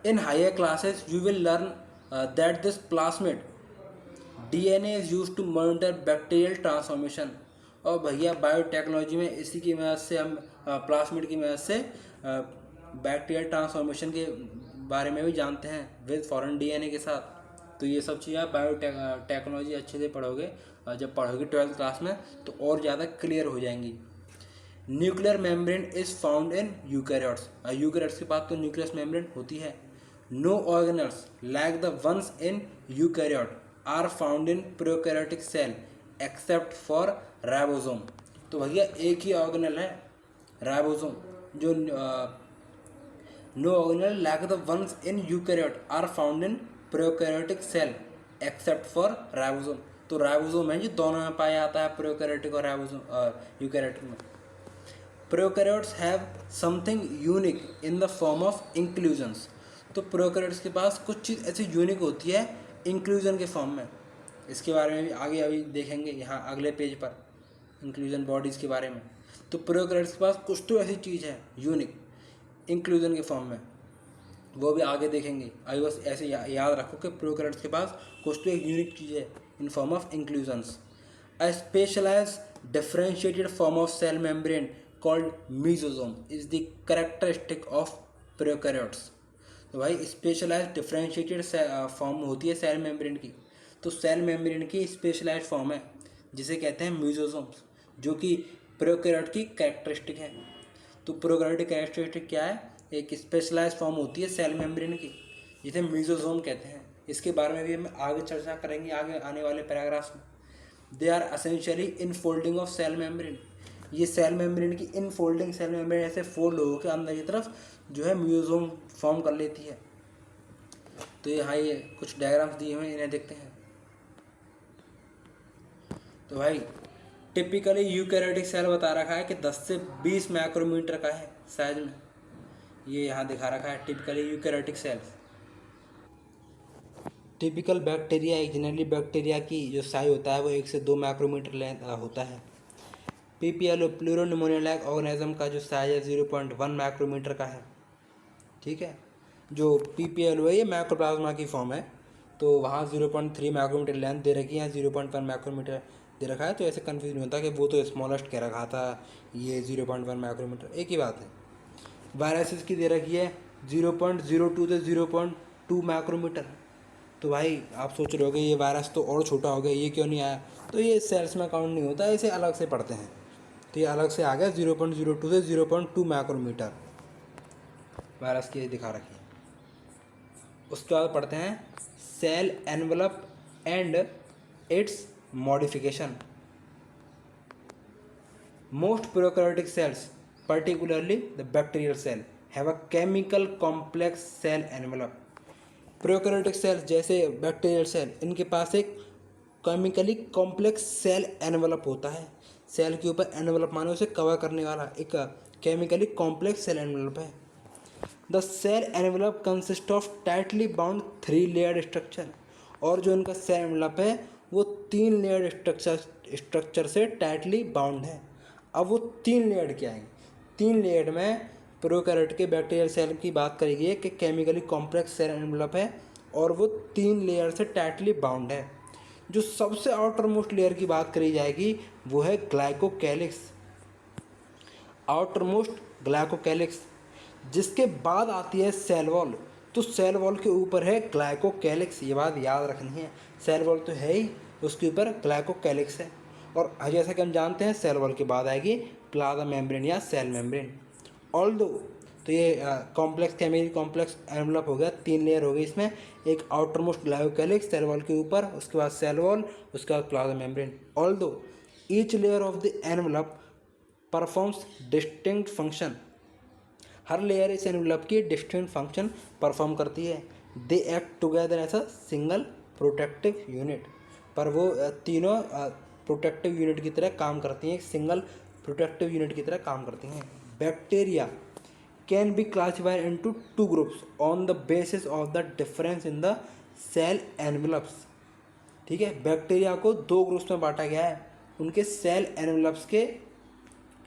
[SPEAKER 1] In higher classes, you will learn that this plasmid DNA is used to monitor bacterial transformation। और भैया बायोटेक्नोलॉजी में इसी की मदद से हम प्लास्मिड की मदद से बैक्टीरियल ट्रांसफॉर्मेशन के बारे में भी जानते हैं विद फॉरेन डीएनए के साथ। तो ये सब चीज़ें आप बायोटेक्नोलॉजी अच्छे से पढ़ोगे, जब पढ़ोगे 12th क्लास में तो और ज़्यादा क्लियर हो जाएंगी। Nuclear membrane is found in eukaryotes. Eukaryotes के पास तो न्यूक्लियस मेम्ब्रेन होती है। No organelles like the ones in eukaryote are found in prokaryotic cell except for ribosome. तो भैया एक ही ऑर्गेनल है राइबोसोम, जो no organelle like the ones in eukaryote are found in prokaryotic cell except for ribosome. तो ribosome है जो दोनों में पाया जाता है, प्रोकैरियोटिक और राइबोसोम यूकैरियोटिक में। Prokaryotes have something unique in the form of inclusions. तो प्रोकैरियोट्स के पास कुछ चीज़ ऐसी यूनिक होती है इंक्लूजन के फॉर्म में। इसके बारे में भी आगे अभी देखेंगे यहाँ अगले पेज पर, इंक्लूजन बॉडीज़ के बारे में। तो प्रोकैरियोट्स के पास कुछ तो ऐसी चीज़ है यूनिक इंक्लूजन के फॉर्म में, वो भी आगे देखेंगे। अभी बस ऐसे याद रखो कि प्रोकैरियोट्स के पास कुछ तो एक यूनिक चीज़ है in form of inclusions. A specialized differentiated form of cell membrane called mesosome is the characteristic of prokaryotes. तो भाई स्पेशलाइज्ड डिफरेंशिएटेड फॉर्म होती है सेल मेम्ब्रेन की, तो सेल मेम्ब्रेन की स्पेशलाइज्ड फॉर्म है जिसे कहते हैं मीजोसोम्स, जो कि प्रोकैरियोट की कैरेक्टरिस्टिक है। तो प्रोकैरियोटिक कैरेक्टरिस्टिक क्या है? एक स्पेशलाइज्ड फॉर्म होती है सेल मेम्ब्रेन की जिसे मीजोसोम कहते हैं। इसके बारे में भी हम आगे चर्चा करेंगे आगे आने वाले पैराग्राफ्स में। They are essentially infolding of cell membrane. ये सेल मेम्ब्रेन की इनफोल्डिंग, सेल मेम्ब्रेन ऐसे फोल्ड होकर अंदर की तरफ जो है मीजोसोम फॉर्म कर लेती है। तो यहाँ ये कुछ डायग्राम्स दिए हुए हैं, इन्हें देखते हैं। तो भाई टिपिकली यूकैरियोटिक सेल बता रखा है कि 10 से 20 माइक्रोमीटर का है साइज में, ये यहाँ दिखा रखा है typically eukaryotic cells. Typical bacteria, एक जनरली बैक्टीरिया की जो साइज होता है वो 1 से 2 माइक्रोमीटर लेंथ होता है। पीपीएलओ प्लूरोनिमोनिया लाइक ऑर्गेनिज्म का जो साइज है 0.1 माइक्रोमीटर का है। ठीक है, जो पीपीएलओ है ये माइक्रोप्लाज्मा की फॉर्म है, तो वहाँ 0.3 माइक्रोमीटर लेंथ दे रखी है, 0.1 माइक्रोमीटर दे रखा है। तो ऐसे कंफ्यूज नहीं होता कि वो तो स्मॉलेस्ट कह रखा था, ये 0.1 माइक्रोमीटर, एक ही बात है। वायरसेस की दे रखी है 0.02 से 0.2 माइक्रोमीटर। तो भाई आप सोच रहे हो कि ये वायरस तो और छोटा हो गया, ये क्यों नहीं आया? तो ये सेल्स में काउंट नहीं होता, इसे अलग से पढ़ते हैं। तो ये अलग से आ गया 0.02 से 0.2 माइक्रोमीटर वायरस की दिखा रखी है। उसके बाद पढ़ते हैं cell envelope and its modification. Most prokaryotic cells, particularly the bacterial cell, have a chemical complex cell envelope. Prokaryotic cells जैसे बैक्टीरियल सेल, इनके पास एक केमिकली कॉम्प्लेक्स सेल एनवलप होता है। सेल के ऊपर एनवलप माने उसे कवर करने वाला एक केमिकली कॉम्प्लेक्स सेल एनवलप है। The cell envelope consist of tightly bound 3 layered structure. और जो इनका सेल एनवलप है वो 3 लेयर्ड स्ट्रक्चर से टाइटली बाउंड है। अब वो 3 लेयर्ड क्या है? 3 लेयर्ड में प्रोकैरियोट के बैक्टीरियल सेल की बात करी गई है कि केमिकली कॉम्प्लेक्स सेल एनवलप है और वो 3 लेयर से टाइटली बाउंड है। जो सबसे आउटर मोस्ट लेयर की बात करी जाएगी वो है ग्लाइकोकैलिक्स, आउटर मोस्ट ग्लाइकोकैलिक्स। जिसके बाद आती है सेल वॉल। तो सेल वॉल के ऊपर है ग्लाइकोकैलिक्स, ये बात याद रखनी है। सेल वॉल तो है ही, उसके ऊपर ग्लाइकोकैलिक्स है। और जैसा कि हम जानते हैं सेल वॉल के बाद आएगी प्लाज्मा मेम्ब्रेन या सेल मेम्ब्रेन। ऑल्दो तो ये कॉम्प्लेक्स केमिकल कॉम्प्लेक्स एनवलप हो गया, 3 लेयर हो गई इसमें। एक outer most glycocalyx cell wall के ऊपर, उसके बाद सेल वॉल, उसके बाद plasma membrane. Although each layer of the envelope performs distinct function. हर लेयर इस एनवलप की डिस्टिंक्ट फंक्शन परफॉर्म करती है। They act together as a single protective unit. पर वो तीनों प्रोटेक्टिव यूनिट की तरह काम करती हैं, एक सिंगल प्रोटेक्टिव यूनिट की तरह काम करती हैं। Bacteria can be classified into 2 groups on the basis of the difference in the cell envelopes. ठीक है, बैक्टीरिया को 2 ग्रुप्स में बांटा गया है उनके सेल एनवलप्स के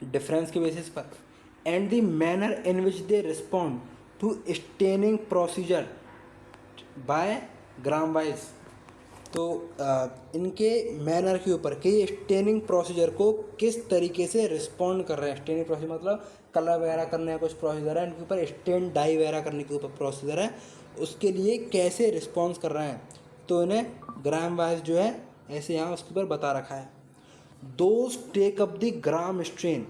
[SPEAKER 1] डिफरेंस के बेसिस पर। And the manner in which they respond to staining procedure by Gram wise. तो इनके मैनर के ऊपर कि स्टेनिंग प्रोसीजर को किस तरीके से रिस्पॉन्ड कर रहे हैं। स्टेनिंग प्रोसीजर मतलब कलर वगैरह करने का कुछ प्रोसीजर है, इनके ऊपर स्टेन डाई वगैरह करने के ऊपर प्रोसीजर है, उसके लिए कैसे रिस्पॉन्स कर रहे हैं। तो इन्हें ग्राम वाइज जो है ऐसे यहाँ उसके ऊपर बता रखा है। Those take up the Gram stain,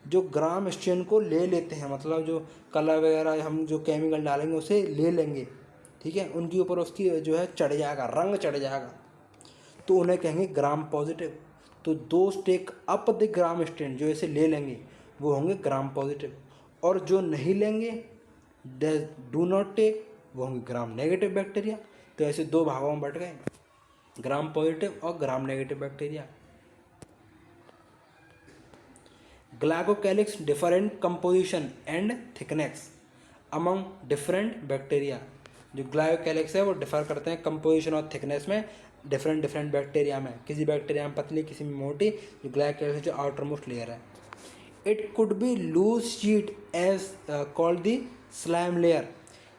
[SPEAKER 1] जो ग्राम स्ट्रेन को ले लेते हैं, मतलब जो कलर वगैरह हम जो केमिकल डालेंगे उसे ले लेंगे, ठीक है, उनके ऊपर उसकी जो है चढ़ जाएगा, रंग चढ़ जाएगा, तो उन्हें कहेंगे ग्राम पॉजिटिव। तो those take up the Gram stain, जो इसे ले लेंगे वो होंगे ग्राम पॉजिटिव। और जो नहीं लेंगे डू नॉट टेक वो होंगे ग्राम नेगेटिव बैक्टीरिया। तो ऐसे दो भागों में बट गए, ग्राम पॉजिटिव और gram negative bacteria. Glycocalyx differ in composition and thickness among different bacteria. जो ग्लाइकोकैलिक्स है वो डिफर करते हैं कंपोजिशन और थिकनेस में डिफरेंट बैक्टीरिया में। किसी बैक्टीरिया में पतली, किसी में मोटी। जो ग्लाइकोकैलिक्स जो आउटर मोस्ट लेयर है, it could be loose sheet as called the slime layer.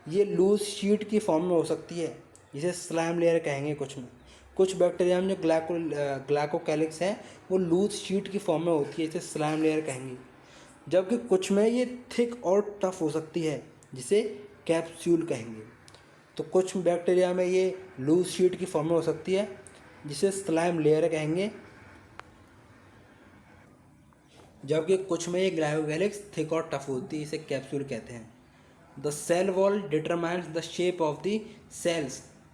[SPEAKER 1] ये लूज शीट की फॉर्म में हो सकती है, जिसे स्लाइम लेयर कहेंगे। कुछ बैक्टीरिया में जो ग्लाइकोकैलिक्स है वो लूज शीट की फॉर्म में होती है, इसे स्लाइम लेयर कहेंगे। जबकि कुछ में ये थिक और टफ हो सकती है, जिसे कैप्सूल कहेंगे। तो कुछ बैक्टीरिया में ये लूज शीट की फॉर्म में हो सकती है, जिसे स्लाइम लेयर कहेंगे। जबकि कुछ में ये ग्लाइकोकैलिक्स थिक और टफ होती है, इसे कैप्सूल कहते हैं। The cell wall determines the shape of the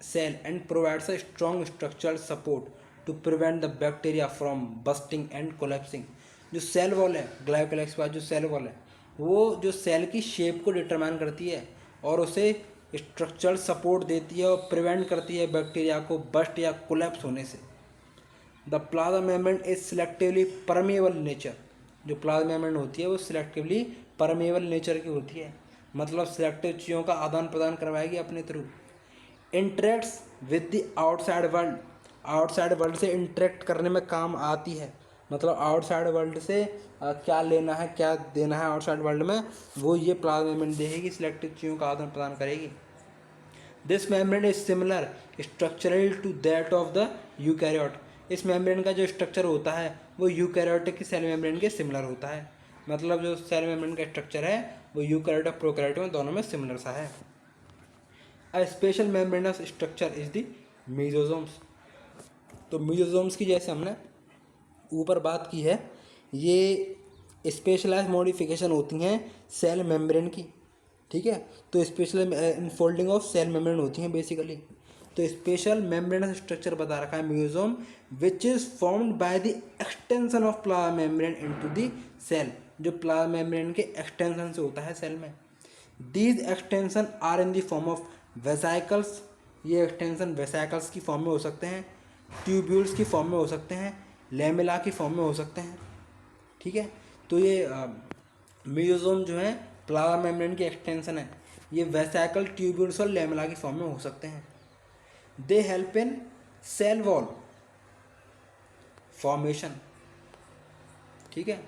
[SPEAKER 1] cell and provides a strong structural support to prevent the bacteria from bursting and collapsing. जो सेल वॉल है, ग्लाइकोकैलिक्स के बाद जो सेल वॉल है, वो जो सेल की शेप को डिटरमाइन करती है और उसे स्ट्रक्चरल सपोर्ट देती है और प्रिवेंट करती है बैक्टीरिया को बस्ट या कोलेप्स होने से। The plasma membrane is selectively permeable nature. जो प्लाज्मा मेम्ब्रेन होती है वो सिलेक्टिवली परमेबल नेचर की होती है, मतलब सिलेक्टिव चीज़ों का आदान प्रदान करवाएगी अपने through. Interacts with the outside world, outside world से इंटरेक्ट करने में काम आती है। मतलब आउटसाइड वर्ल्ड से क्या लेना है, क्या देना है आउटसाइड वर्ल्ड में, वो ये प्लाज्मा मेम्ब्रेन देगी, सिलेक्टिव चीज़ों का आदान प्रदान करेगी। This membrane is similar structural to that of the eukaryote. इस मेम्ब्रेन का जो स्ट्रक्चर होता है वो यूकैरियोटिक की सेल मेम्ब्रेन के सिमिलर होता है। मतलब जो सेल मेम्ब्रेन का स्ट्रक्चर है वो यूकैरियोट और प्रोकैरियोट में दोनों में सिमिलर सा है। A special membranous structure is the मेसोसोम्स। तो मेसोसोम्स की जैसे हमने ऊपर बात की है, ये स्पेशलाइज मॉडिफिकेशन होती हैं सेल मेम्ब्रेन की। ठीक है, तो special infolding of cell membrane होती हैं बेसिकली। तो स्पेशल मेम्ब्रेनस स्ट्रक्चर बता रखा है mesosome, which is formed by the extension of plasma membrane into the cell. जो प्लाज्मा मेम्ब्रेन के एक्सटेंशन से होता है सेल में। These extension are in the form of vesicles. ये एक्सटेंशन वेसाइकल्स की फॉर्म में हो सकते हैं, ट्यूब्यूल्स की फॉर्म में हो सकते हैं, लेमिला की फॉर्म में हो सकते हैं। ठीक है, तो ये मेसोसोम जो है प्लाज्मा मेम्ब्रेन की एक्सटेंशन है, ये वेसाइकल, ट्यूब्यूल्स और लेमिला की फॉर्म में हो सकते हैं। They help in cell wall formation. ठीक है,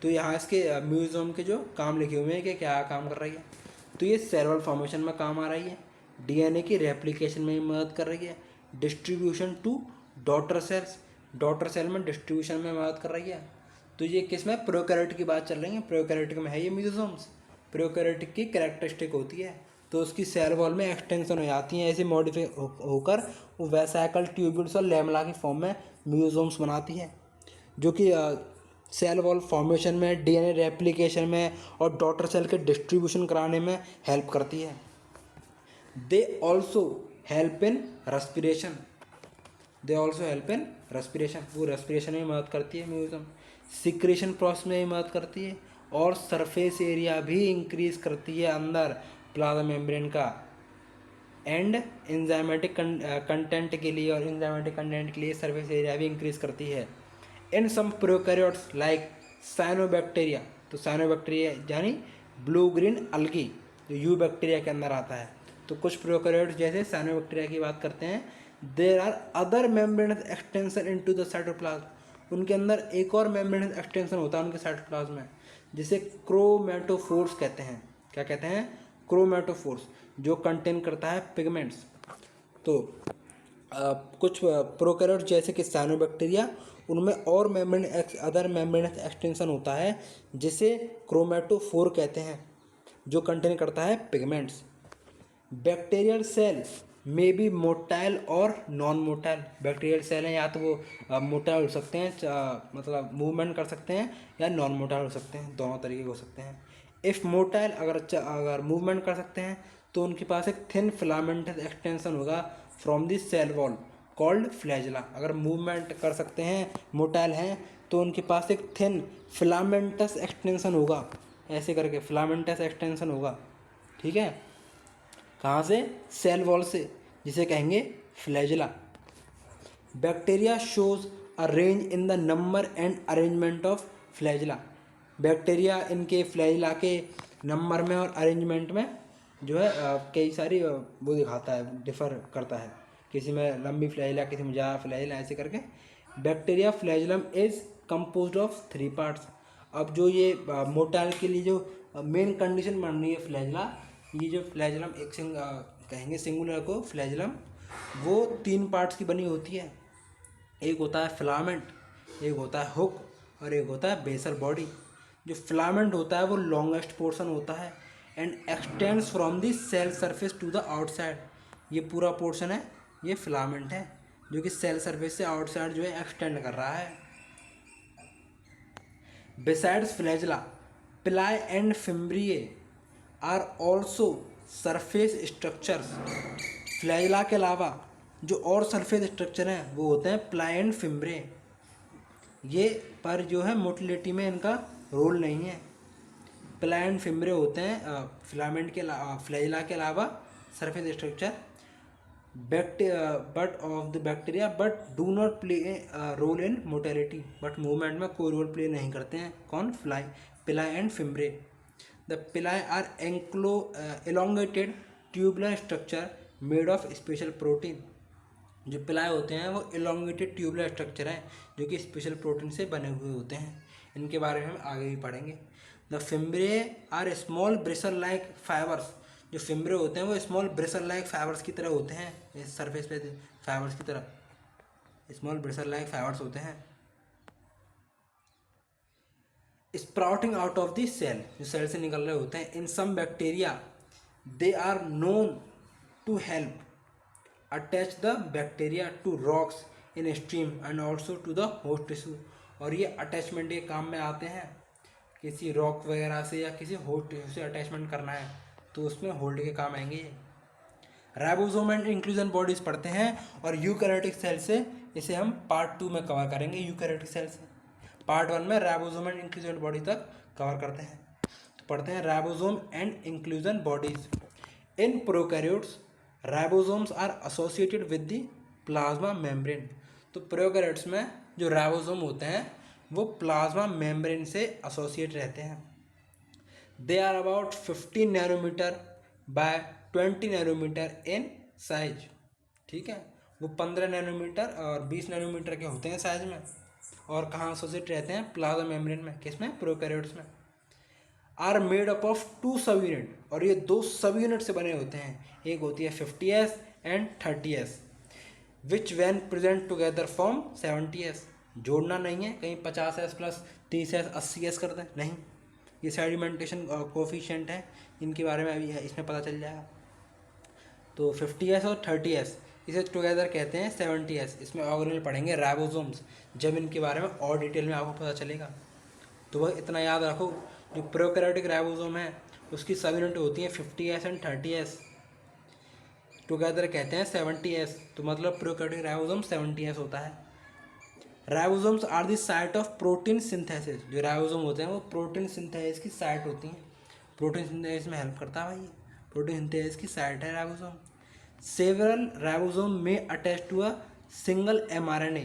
[SPEAKER 1] तो यहाँ इसके मेसोसोम के जो काम लिखे हुए हैं कि क्या काम कर रही है, तो ये सेल वॉल फॉर्मेशन में काम आ रही है, डीएनए की रेप्लिकेशन में मदद कर रही है, distribution to daughter cells, daughter cell में डिस्ट्रीब्यूशन में मदद कर रही है। तो ये किस में, प्रोकैरियोट की बात चल रही है, प्रोकैरियोटिक में है ये मेसोसोम्स। प्रोकैरियोटिक की कैरेक्टरिस्टिक होती है, तो उसकी सेल वॉल में एक्सटेंशन हो जाती है, ऐसे मॉडिफाई होकर वो वेसाइकल, ट्यूब्यूल्स और लेमिला की फॉर्म में मेसोसोम्स बनाती है, जो कि सेल वॉल फॉर्मेशन में, डीएनए रेप्लिकेशन में और डॉटर सेल के डिस्ट्रीब्यूशन कराने में हेल्प करती है। They also help in respiration, they also help in respiration, वो रेस्पिरेशन में मदद करती है मेसोसोम। सिक्रेशन प्रोसेस में भी मदद करती है और सरफेस एरिया भी इंक्रीज करती है अंदर प्लाज्मा मेम्ब्रेन का, एंड एंजाइमेटिक कंटेंट के लिए, और एंजाइमेटिक कंटेंट के लिए सरफेस एरिया भी इंक्रीज करती है। इन सम प्रोकैरियोट्स लाइक साइनोबैक्टीरिया, तो साइनोबैक्टीरिया यानी ब्लू ग्रीन अलगी जो यू बैक्टीरिया के अंदर आता है। तो कुछ प्रोकैरियोट्स जैसे साइनोबैक्टीरिया की बात करते हैं, there are other membranous extension into the cytoplasm. उनके अंदर एक और मेम्ब्रेनस एक्सटेंशन होता है उनके साइटोप्लाज्म में, जिसे क्रोमैटोफोर्स कहते हैं। क्या कहते हैं? क्रोमैटोफोर्स, जो कंटेन करता है पिगमेंट्स। तो कुछ प्रोकैरियोट जैसे कि साइनोबैक्टीरिया, उनमें और अदर मेम्ब्रेनस एक्सटेंशन होता है जिसे क्रोमैटोफोर कहते हैं, जो कंटेन करता है pigments. Bacterial cell may be motile और नॉन मोटाइल। बैक्टीरियल सेल हैं या तो वो मोटाइल हो सकते हैं, मतलब मूवमेंट कर सकते हैं, या नॉन मोटाइल हो सकते हैं, दोनों तरीके के हो सकते हैं। इफ़ मोटाइल, अगर मूवमेंट कर सकते हैं तो उनके पास एक थिन फिलामेंटस एक्सटेंशन होगा from the cell wall called flagella. अगर मूवमेंट कर सकते हैं, मोटाइल हैं, तो उनके पास एक थिन फिलामेंटस एक्सटेंशन होगा, ऐसे करके फिलामेंटस एक्सटेंशन होगा। ठीक है, कहाँ से? सेल वॉल से, जिसे कहेंगे flagella. Bacteria shows a range in the number and arrangement of flagella. Bacteria इनके फ्लैजिला के नंबर में और अरेंजमेंट में जो है कई सारी वो दिखाता है, डिफर करता है, किसी में लंबी फ्लैजिला, किसी में ज़्यादा फ्लैजिला, ऐसे करके। Bacteria flagellum is composed of 3 parts. अब जो ये मोटाइल के लिए जो मेन कंडीशन बन रही है फ्लैजिला, ये जो फ्लैजिलम एक कहेंगे सिंगुलर को फ्लैजिलम, वो 3 पार्ट्स की बनी होती है। एक होता है फिलामेंट, एक होता है हुक, और एक होता है बेसल बॉडी। जो फिलामेंट होता है वो लॉन्गेस्ट पोर्शन होता है and extends from the cell surface to the outside. ये पूरा पोर्शन है, ये फिलामेंट है, जो कि सेल सरफेस से आउटसाइड जो है एक्सटेंड कर रहा है। Besides flagella, pili and fimbriae are also surface structures. Flagella के अलावा जो और सरफेस स्ट्रक्चर हैं वो होते हैं पिलाई एंड फिम्ब्रे। ये पर जो है मोटिलिटी में इनका रोल नहीं है। पिलाई एंड फिम्ब्रे होते हैं फिलामेंट के फ्लैजिला के अलावा surface structure but of the bacteria, but do not play role in motility. But movement में कोई रोल प्ले नहीं करते हैं। कौन? Pili and fimbriae. The pili are elongated tubular structure made of special protein. जो pili होते हैं वो elongated ट्यूबुलर स्ट्रक्चर हैं, जो कि स्पेशल प्रोटीन से बने हुए होते हैं। इनके बारे में हम आगे भी पढ़ेंगे। The fimbriae are small bristle like fibers. जो फिम्ब्रे होते हैं वो स्मॉल ब्रिसल लाइक फाइबर्स की तरह होते हैं, इस सरफेस पे फाइबर्स की तरह स्मॉल ब्रिसल लाइक फाइबर्स होते हैं। Sprouting out of the cell, जो सेल से निकल रहे होते हैं। In some bacteria they are known to help attach the bacteria to rocks in stream and also to the host tissue. और ये अटैचमेंट के काम में आते हैं, किसी रॉक वगैरह से या किसी होस्ट टिश्यू से अटैचमेंट करना है तो उसमें होल्ड के काम आएंगे ये। राइबोसोम एंड इंक्लूजन बॉडीज पढ़ते हैं, और यूकैरियोटिक सेल से इसे हम पार्ट 2 में कवर करेंगे। यूकैरियोटिक सेल से पार्ट 1 में राइबोसोम एंड इंक्लूजन बॉडी तक कवर करते हैं। तो पढ़ते हैं ribosome and inclusion bodies. In prokaryotes ribosomes are associated with the plasma membrane. तो प्रोकैरियोट्स में जो राइबोसोम होते हैं वो प्लाज्मा मेम्ब्रेन से एसोसिएट रहते हैं। They are about 15 nanometer by 20 nanometer in size. ठीक है, वो 15 नैनोमीटर और 20 नैनोमीटर के होते हैं साइज में। और कहाँ एसोसिएट रहते हैं? प्लाज्मा मेम्ब्रेन में। किसमें? प्रोकैरियोट्स में। आर मेड अप ऑफ 2 सब यूनिट, और ये 2 सब यूनिट से बने होते हैं। एक होती है 50s and 30s, which when present together form 70s। जोड़ना नहीं है, कहीं 50s प्लस 30s 80s कर दें, नहीं। ये सेडिमेंटेशन कोफिशिएंट है, इनके बारे में अभी इसमें पता चल जाएगा। तो 50s और 30s इसे टुगेदर कहते हैं 70s। इसमें ऑर्गेनेल पढ़ेंगे राइबोसोम्स, जब इनके बारे में और डिटेल में आपको पता चलेगा। तो वह इतना याद रखो, जो प्रोकैरियोटिक राइबोसोम है उसकी सब यूनिट होती हैं 50s एंड 30s, टुगेदर कहते हैं 70s। तो मतलब प्रोकैरियोटिक राइबोसोम 70s होता है। Ribosomes are the site of protein synthesis. जो राइबोसोम होते हैं वो प्रोटीन सिंथेसिस की साइट होती हैं। प्रोटीन सिंथेसिस में हेल्प करता है भाई, प्रोटीन सिंथेसिस की साइट है ribosome. Several ribosome may attach to a single mRNA।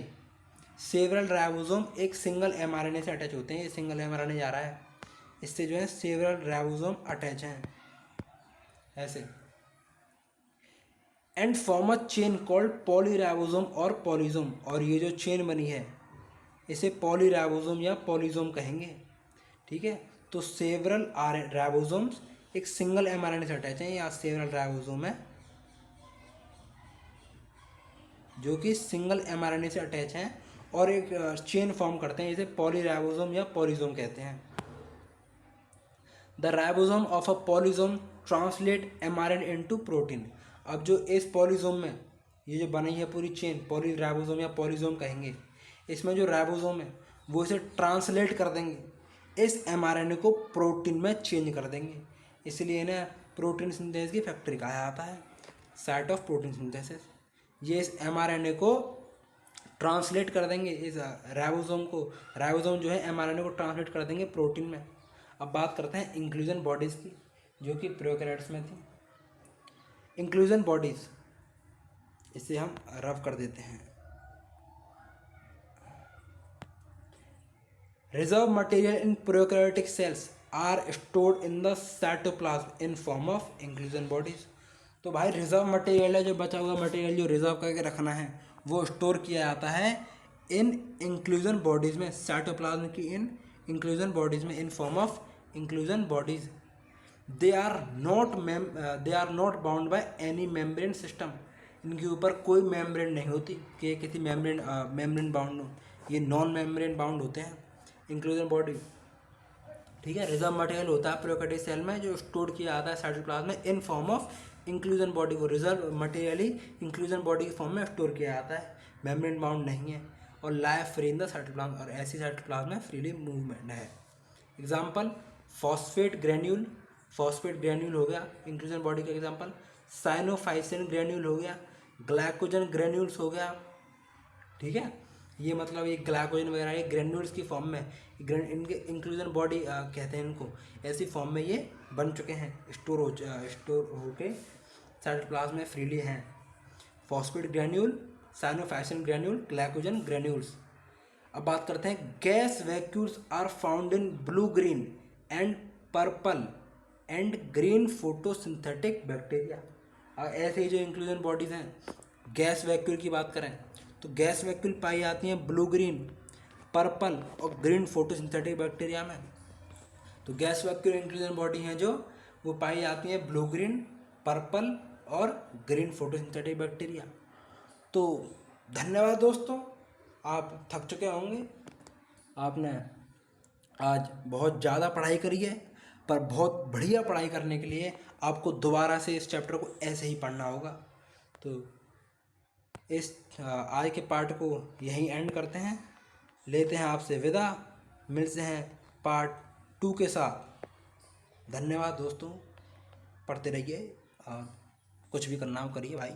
[SPEAKER 1] Several ribosome एक सिंगल mRNA से अटैच होते हैं। ये सिंगल mRNA जा रहा है, इससे जो है सेवरल राइबोसोम अटैच हैं ऐसे। And form a chain called polyribosome और पॉलीजोम। और ये जो चेन बनी है इसे पॉलीराइबोसोम या पॉलीजोम कहेंगे। ठीक है, तो सेवरल राइबोसोम्स एक सिंगल mRNA से अटैच हैं, या सेवरल राइबोसोम है जो कि सिंगल mRNA से अटैच हैं और एक चेन फॉर्म करते हैं, इसे पॉलीराइबोसोम या पॉलीजोम कहते हैं। The ribosome of a polysome translate mRNA into protein. अब जो इस पॉलीजोम में ये जो बनी है पूरी चेन, पॉलीराइबोसोम या पॉलीजोम कहेंगे, इसमें जो राइबोसोम है वो इसे ट्रांसलेट कर देंगे, इस mRNA को प्रोटीन में चेंज कर देंगे। इसलिए इन्हें प्रोटीन सिंथेसिस की फैक्ट्री कहा जाता है, साइट ऑफ प्रोटीन सिंथेसिस। ये इस mRNA को ट्रांसलेट कर देंगे, इस राइबोसोम को, राइबोसोम जो है mRNA को ट्रांसलेट कर देंगे प्रोटीन में। अब बात करते हैं इंक्लूजन बॉडीज़ की। जो कि प्रोकैरियोट्स में थी। इंक्लूजन बॉडीज, इसे हम रफ कर देते हैं। Reserve material in prokaryotic cells are stored in the cytoplasm in form of inclusion bodies. तो भाई रिजर्व मटेरियल है, जो बचा हुआ मटेरियल जो रिजर्व करके रखना है, वो स्टोर किया जाता है इन इंक्लूजन बॉडीज में, साइटोप्लाज्म की इन इंक्लूजन बॉडीज में, in form of inclusion bodies. They are not bound by any membrane system. इनके ऊपर कोई मेम्ब्रेन नहीं होती कि ये किसी मेम्ब्रेन बाउंड हो, ये नॉन मेम्ब्रेन बाउंड होते हैं इंक्लूजन बॉडी। ठीक है, रिजर्व मटेरियल होता है प्रोकैरियोटिक सेल में जो स्टोर किया जाता है साइटोप्लाज्म में in form of inclusion body. को रिजर्व मटेरियल ही इंक्लूजन बॉडी के फॉर्म में स्टोर किया जाता है, मेम्ब्रेन बाउंड नहीं है, और life free in the cytoplasm, और ऐसी साइटोप्लाज्म में फ्रीली मूवमेंट है। Example phosphate granule, phosphate granule हो गया इंक्लूजन बॉडी का एग्जाम्पल। साइनोफाइसिन ग्रेन्यूल हो गया, ग्लाइकोजन ग्रेन्यूल्स हो गया। ठीक है, ये मतलब ये ग्लाइकोजन वगैरह ये ग्रेन्यूल्स की फॉर्म में, इनके इंक्लूजन बॉडी कहते हैं इनको, ऐसी फॉर्म में ये बन चुके हैं, स्टोर होके साइटोप्लाज्म में फ्रीली हैं। Phosphate granule, cyanophycin granule, glycogen granules. अब बात करते हैं gas vacuoles are found in blue green and purple and green photosynthetic bacteria. ऐसे ही जो इंक्लूजन बॉडीज़ हैं, गैस वैक्यूल की बात करें तो गैस वैक्यूल पाई जाती हैं ब्लू ग्रीन, पर्पल और ग्रीन फोटोसिंथेटिक बैक्टीरिया में। तो गैस वैक्यूल इंक्लूजन बॉडी हैं जो वो पाई जाती हैं ब्लू ग्रीन, पर्पल और ग्रीन फोटोसिंथेटिक बैक्टीरिया। तो धन्यवाद दोस्तों, आप थक चुके होंगे, आपने आज बहुत ज़्यादा पढ़ाई करी है, पर बहुत बढ़िया पढ़ाई करने के लिए आपको दोबारा से इस चैप्टर को ऐसे ही पढ़ना होगा। तो इस आज के पार्ट को यहीं एंड करते हैं, लेते हैं आपसे विदा, मिलते हैं पार्ट 2 के साथ। धन्यवाद दोस्तों, पढ़ते रहिए और कुछ भी करना हो करिए भाई।